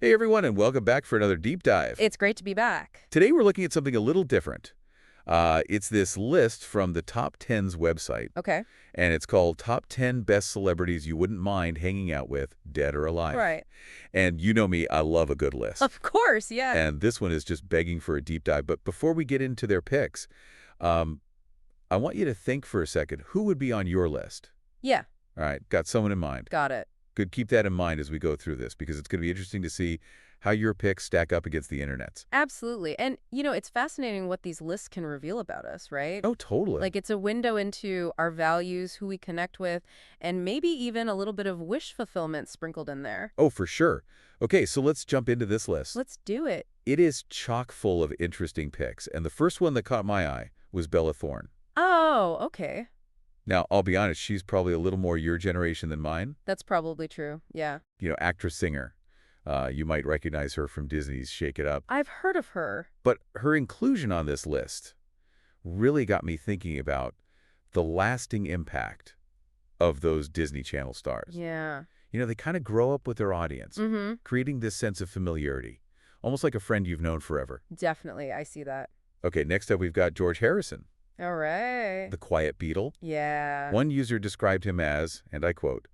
Hey everyone, and welcome back for another deep dive. It's great to be back. Today we're looking at something a little different. It's this list from the Top 10's website, Okay. and it's called Top 10 Best Celebrities You Wouldn't Mind Hanging Out With, Dead or Alive. Right. And you know me, I love a good list. Of course, yeah. And this one is just begging for a deep dive. But before we get into their picks, I want you to think for a second, who would be on your list? Yeah, All right, got someone in mind. got it. Good, keep that in mind as we go through this, because it's going to be interesting to see how your picks stack up against the internet's. Absolutely. And, it's fascinating what these lists can reveal about us, right? Oh, totally. Like, it's a window into our values, who we connect with, and maybe even a little bit of wish fulfillment sprinkled in there. Oh, for sure. Okay, so let's jump into this list. Let's do it. It is chock full of interesting picks, and the first one that caught my eye was Bella Thorne. Oh, okay. Now, I'll be honest, she's probably a little more your generation than mine. That's probably true. Yeah. Actress-singer. You might recognize her from Disney's Shake It Up. I've heard of her. But her inclusion on this list really got me thinking about the lasting impact of those Disney Channel stars. Yeah. They kind of grow up with their audience, Mm-hmm. creating this sense of familiarity, almost like a friend you've known forever. Definitely. I see that. Okay, next up we've got George Harrison, All right. the quiet Beatle. Yeah. One user described him as, and I quote,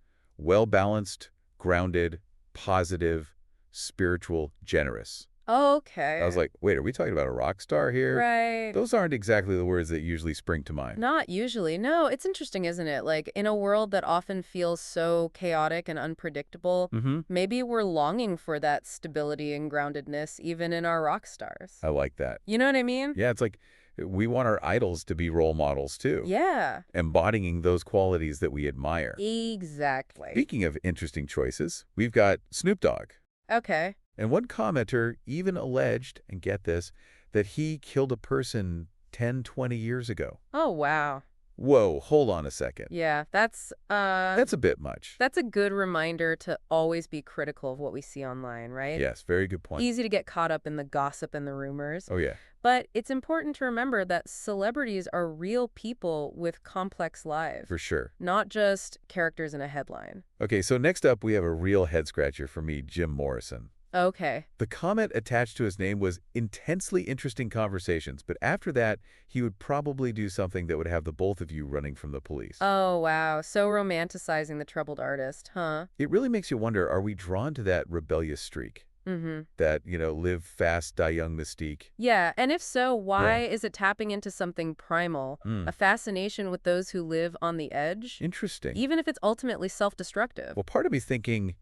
well-balanced, grounded, positive, spiritual, generous. Okay. I was like, wait, are we talking about a rock star here? Right. Those aren't exactly the words that usually spring to mind. Not usually. No, it's interesting, isn't it? Like, in a world that often feels so chaotic and unpredictable, Mm-hmm. maybe we're longing for that stability and groundedness even in our rock stars. I like that. You know what I mean? Yeah, it's like we want our idols to be role models, too. Yeah. Embodying those qualities that we admire. Exactly. Speaking of interesting choices, we've got Snoop Dogg. Okay. And one commenter even alleged, and get this, that he killed a person 10, 20 years ago. Oh, wow. Whoa, hold on a second. Yeah, that's That's a bit much. a good reminder to always be critical of what we see online, right? Yes, very good point. Easy to get caught up in the gossip and the rumors. Oh, yeah. But it's important to remember that celebrities are real people with complex lives. For sure. Not just characters in a headline. Okay, so next up we have a real head-scratcher for me, Jim Morrison. Okay. The comment attached to his name was intensely interesting conversations, but after that, he would probably do something that would have the both of you running from the police. Oh, wow. So romanticizing the troubled artist, huh? It really makes you wonder, are we drawn to that rebellious streak? Mm-hmm. That, live fast, die young mystique? Yeah, and if so, why Yeah. is it tapping into something primal? Hmm. A fascination with those who live on the edge? Interesting. Even if it's ultimately self-destructive. Well, part of me thinking,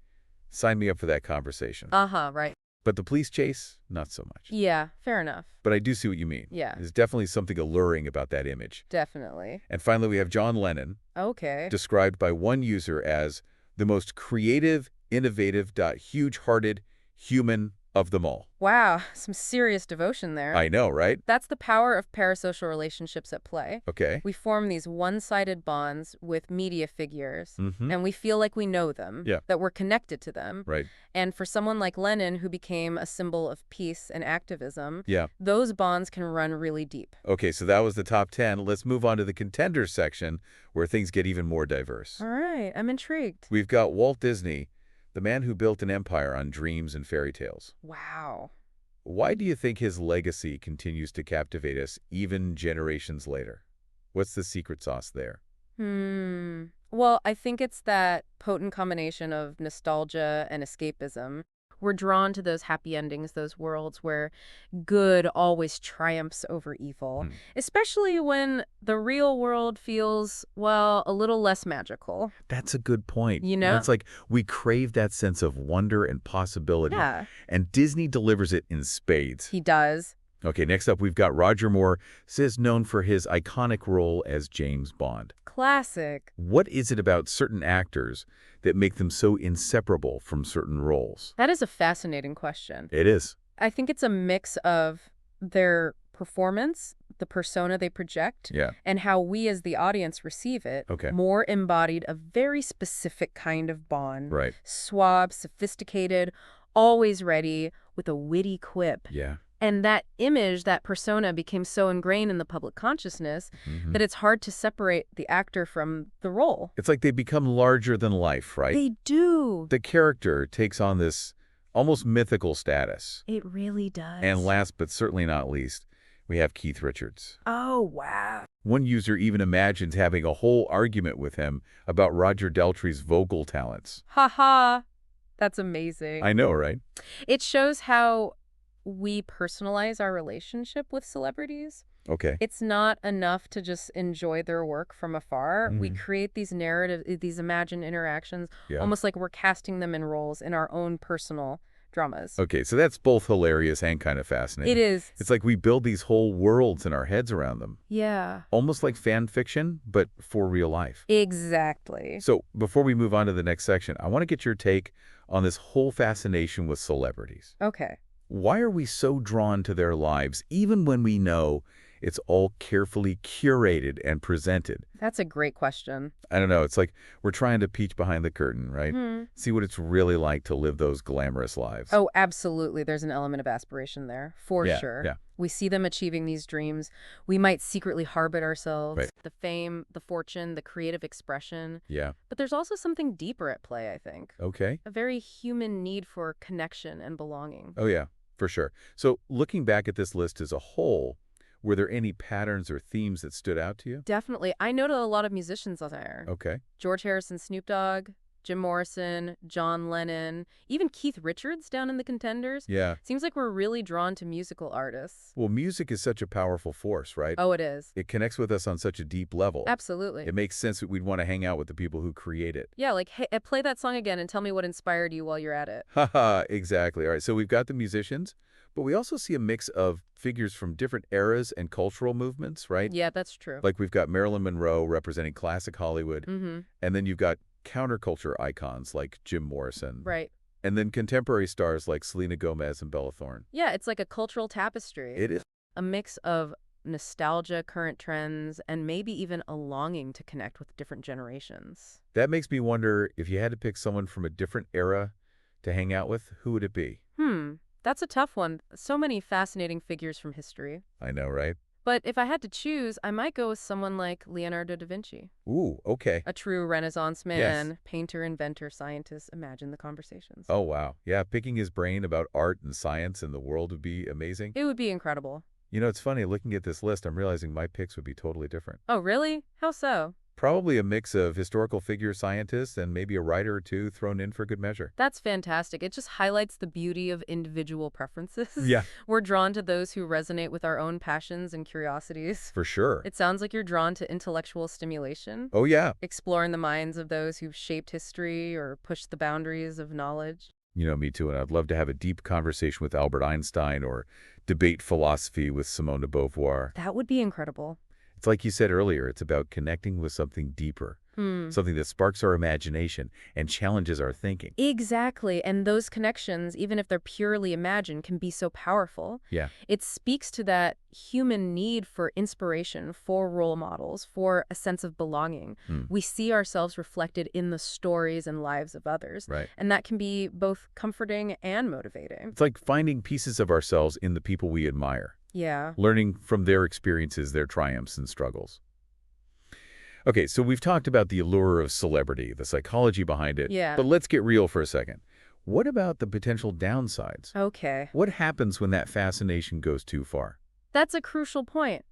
sign me up for that conversation. Uh-huh, right. But the police chase, not so much. Yeah, fair enough. But I do see what you mean. Yeah. There's definitely something alluring about that image. Definitely. And finally, we have John Lennon, Okay. described by one user as the most creative, innovative, huge-hearted human of them all. Wow, some serious devotion there. I know, right? That's the power of parasocial relationships at play. Okay. We form these one-sided bonds with media figures, Mm-hmm. and we feel like we know them, Yeah. that we're connected to them. Right. And for someone like Lennon, who became a symbol of peace and activism, Yeah. those bonds can run really deep. Okay, so that was the top 10. Let's move on to the contenders section, where things get even more diverse. All right, I'm intrigued. We've got Walt Disney, the man who built an empire on dreams and fairy tales. Wow. Why do you think his legacy continues to captivate us even generations later? What's the secret sauce there? Well, I think it's that potent combination of nostalgia and escapism. We're drawn to those happy endings, those worlds where good always triumphs over evil, especially when the real world feels, well, a little less magical. That's a good point. You know? It's like we crave that sense of wonder and possibility. Yeah, And Disney delivers it in spades. he does. Okay, next up we've got Roger Moore, says known for his iconic role as James Bond. Classic. What is it about certain actors that make them so inseparable from certain roles? That is a fascinating question. It is. I think it's a mix of their performance, the persona they project, Yeah. and how we as the audience receive it. Okay. Moore embodied a very specific kind of Bond. Right. Suave, sophisticated, always ready, with a witty quip. Yeah. And that image, that persona, became so ingrained in the public consciousness Mhm. that it's hard to separate the actor from the role. It's like they become larger than life, right? They do. The character takes on this almost mythical status. It really And does. last but certainly not least, we have Keith Richards. Oh, wow. One user even imagines having a whole argument with him about Roger Daltrey's vocal talents. Ha ha. That's amazing. I know, right? It shows how we personalize our relationship with celebrities. Okay. It's not enough to just enjoy their work from afar. We Mhm. create these narratives, these imagined interactions, Yeah. almost like we're casting them in roles in our own personal dramas. Okay, so that's both hilarious and kind of It fascinating. is. It's like we build these whole worlds in our heads around them. Yeah. Almost like fan fiction, but for real life. Exactly. So before we move on to the next section, I want to get your take on this whole fascination with celebrities. Okay. Why are we so drawn to their lives, even when we know it's all carefully curated and presented? That's a great question. I don't know. It's like we're trying to peek behind the curtain, right? Hmm. See what it's really like to live those glamorous lives. Oh, absolutely. There's an element of aspiration there, for Yeah, sure. yeah. We see them achieving these dreams. We might secretly harbor it ourselves. Right. The fame, the fortune, the creative expression. Yeah. But there's also something deeper at play, I think. Okay. A very human need for connection and belonging. Oh, yeah, for sure. So looking back at this list as a whole, were there any patterns or themes that stood out to you? Definitely. I noted a lot of musicians on there. Okay. George Harrison, Snoop Dogg, Jim Morrison, John Lennon, even Keith Richards down in the contenders. Yeah. Seems like we're really drawn to musical artists. Well, music is such a powerful force, right? Oh, it is. It connects with us on such a deep level. Absolutely. It makes sense that we'd want to hang out with the people who create it. Yeah, like, hey, play that song again and tell me what inspired you while you're at it. Haha, exactly. All right, so we've got the musicians, but we also see a mix of figures from different eras and cultural movements, right? Yeah, that's true. Like we've got Marilyn Monroe representing classic Hollywood, Mm-hmm. and then you've got counterculture icons like Jim Morrison, Right. and then contemporary stars like Selena Gomez and Bella Thorne. Yeah, it's like a cultural tapestry. It is. A mix of nostalgia, current trends, and maybe even a longing to connect with different generations. That makes me wonder if you had to pick someone from a different era to hang out with, who would it be? That's a tough one. So many fascinating figures from history. I know, right? But if I had to choose, I might go with someone like Leonardo da Vinci. Ooh, okay. A true Renaissance Yes. man, painter, inventor, scientist. Imagine the conversations. Oh, wow. Yeah, picking his brain about art and science and the world would be amazing. It would be incredible. You know, it's funny, looking at this list, I'm realizing my picks would be totally different. Oh, really? How so? Probably a mix of historical figure scientists and maybe a writer or two thrown in for good measure. That's fantastic. It just highlights the beauty of individual preferences. Yeah. We're drawn to those who resonate with our own passions and curiosities. For sure. It sounds like you're drawn to intellectual stimulation, Oh, yeah. exploring the minds of those who've shaped history or pushed the boundaries of knowledge. You know, me too, and I'd love to have a deep conversation with Albert Einstein or debate philosophy with Simone de Beauvoir. That would be incredible. It's like you said earlier, it's about connecting with something deeper, something that sparks our imagination and challenges our thinking. Exactly. And those connections, even if they're purely imagined, can be so powerful. Yeah. It speaks to that human need for inspiration, for role models, for a sense of belonging. We see ourselves reflected in the stories and lives of others. Right. And that can be both comforting and motivating. It's like finding pieces of ourselves in the people we admire, Yeah. learning from their experiences, their triumphs and struggles. Okay, so we've talked about the allure of celebrity, the psychology behind it. Yeah. But let's get real for a second. What about the potential downsides? Okay. What happens when that fascination goes too far? That's a crucial point.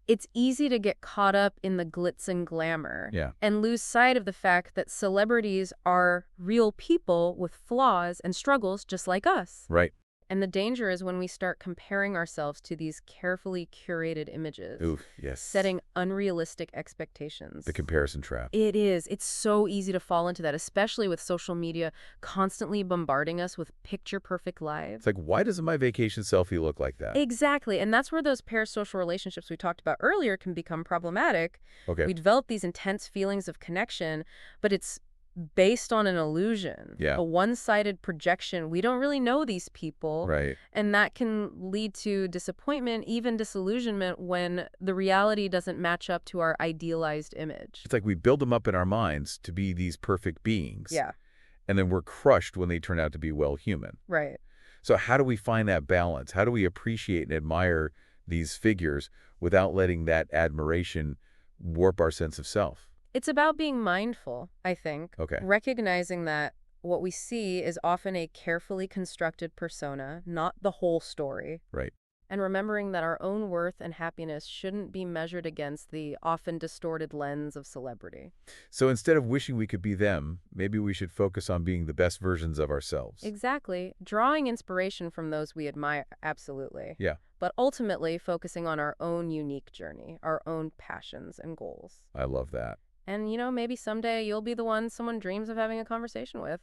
It's easy to get caught up in the glitz and glamour Yeah. and lose sight of the fact that celebrities are real people with flaws and struggles just like us. Right. And the danger is when we start comparing ourselves to these carefully curated images, Ooh, yes. setting unrealistic expectations. The comparison trap. It is. It's so easy to fall into that, especially with social media constantly bombarding us with picture-perfect lives. It's like, why doesn't my vacation selfie look like that? Exactly. And that's where those parasocial relationships we talked about earlier can become problematic. Okay. We develop these intense feelings of connection, but it's based on an illusion, Yeah. a one-sided projection. We don't really know these people. Right. And that can lead to disappointment, even disillusionment, when the reality doesn't match up to our idealized image. It's like we build them up in our minds to be these perfect beings. Yeah, And then we're crushed when they turn out to be well human. right. So how do we find that balance? How do we appreciate and admire these figures without letting that admiration warp our sense of self? It's about being mindful, I think. Okay. Recognizing that what we see is often a carefully constructed persona, not the whole story. Right. And remembering that our own worth and happiness shouldn't be measured against the often distorted lens of celebrity. So instead of wishing we could be them, maybe we should focus on being the best versions of ourselves. Exactly. Drawing inspiration from those we admire, absolutely. Yeah, But ultimately focusing on our own unique journey, our own passions and goals. I love that. And, maybe someday you'll be the one someone dreams of having a conversation with.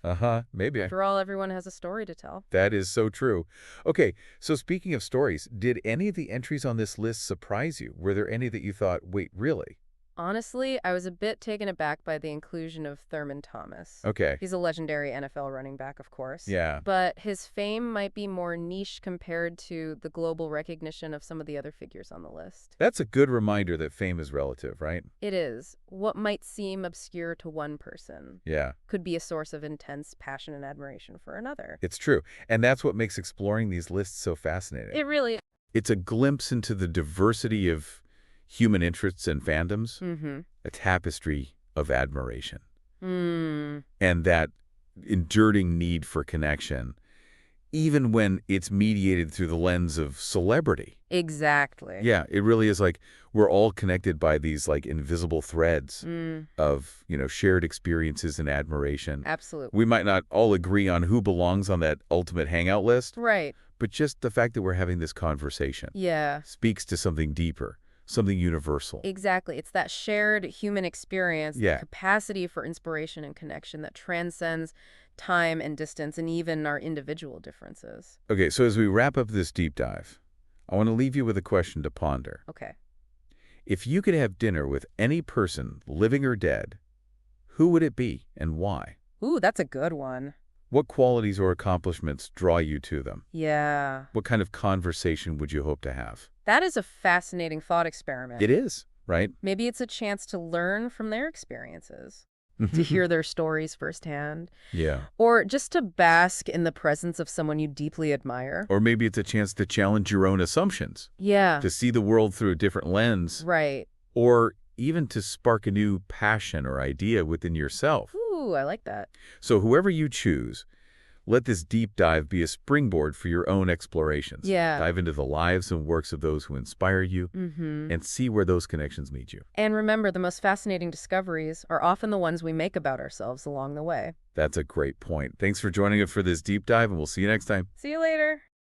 Maybe. After all, everyone has a story to tell. That is so true. Okay, so speaking of stories, did any of the entries on this list surprise you? Were there any that you thought, wait, really? Honestly, I was a bit taken aback by the inclusion of Thurman Thomas. Okay, He's a legendary NFL running back, of course. yeah. But his fame might be more niche compared to the global recognition of some of the other figures on the list. That's a good reminder that fame is relative, right? It is. What might seem obscure to one person Yeah, could be a source of intense passion and admiration for another. it's true. And that's what makes exploring these lists so fascinating. It really. It's a glimpse into the diversity of human interests and fandoms, Mm-hmm. a tapestry of admiration, Mm. and that enduring need for connection, even when it's mediated through the lens of celebrity. Exactly. Yeah, it really is like we're all connected by these like invisible threads Mm. of, shared experiences and admiration. Absolutely. We might not all agree on who belongs on that ultimate hangout list, Right. but just the fact that we're having this conversation Yeah. speaks to something deeper, something universal. Exactly. It's that shared human experience, the Yeah. capacity for inspiration and connection that transcends time and distance and even our individual differences. Okay, so as we wrap up this deep dive, I want to leave you with a question to ponder. Okay. If you could have dinner with any person, living or dead, who would it be and why? Ooh, that's a good one. What qualities or accomplishments draw you to them? Yeah. What kind of conversation would you hope to have? That is a fascinating thought experiment. It is, right? Maybe it's a chance to learn from their experiences, to hear their stories firsthand, Yeah. or just to bask in the presence of someone you deeply admire. Or maybe it's a chance to challenge your own assumptions, Yeah. to see the world through a different lens, Right. or even to spark a new passion or idea within yourself. Ooh, I like that. So whoever you choose, let this deep dive be a springboard for your own explorations. Yeah. Dive into the lives and works of those who inspire you Mm-hmm. and see where those connections meet you. And remember, the most fascinating discoveries are often the ones we make about ourselves along the way. That's a great point. Thanks for joining us for this deep dive, and we'll see you next time. See you later.